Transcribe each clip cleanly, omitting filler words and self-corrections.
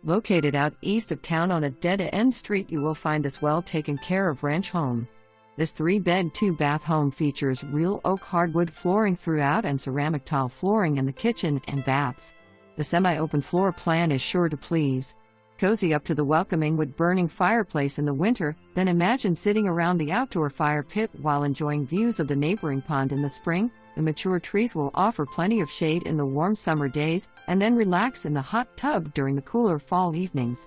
Located out east of town on a dead-end street, you will find this well-taken-care-of ranch home. This 3-bed, 2-bath home features real oak hardwood flooring throughout and ceramic tile flooring in the kitchen and baths. The semi-open floor plan is sure to please. Cozy up to the welcoming wood-burning fireplace in the winter, then imagine sitting around the outdoor fire pit while enjoying views of the neighboring pond in the spring. The mature trees will offer plenty of shade in the warm summer days, and then relax in the hot tub during the cooler fall evenings.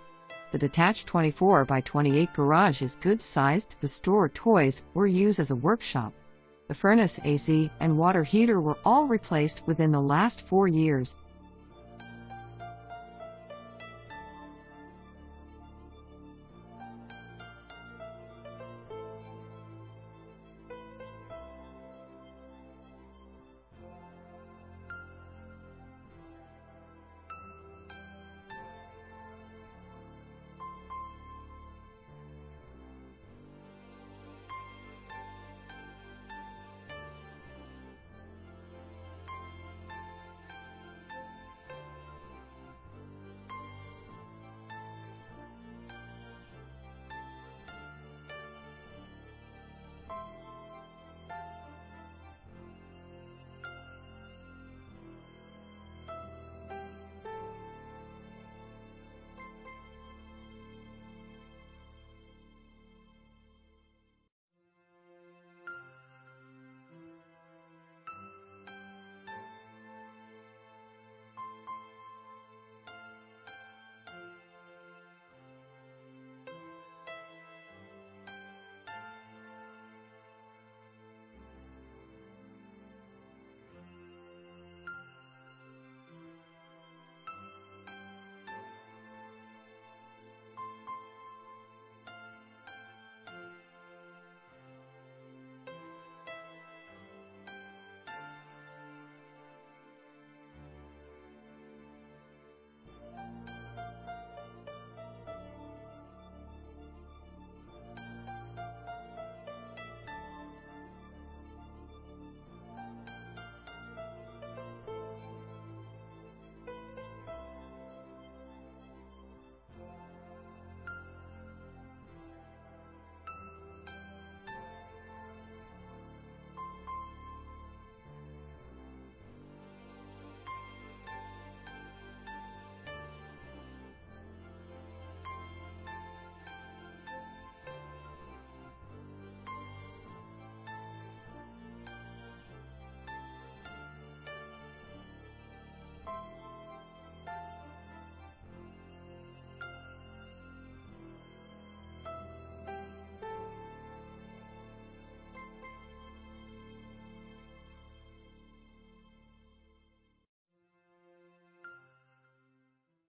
The detached 24 by 28 garage is good-sized to store toys or use as a workshop. The furnace, AC, and water heater were all replaced within the last 4 years,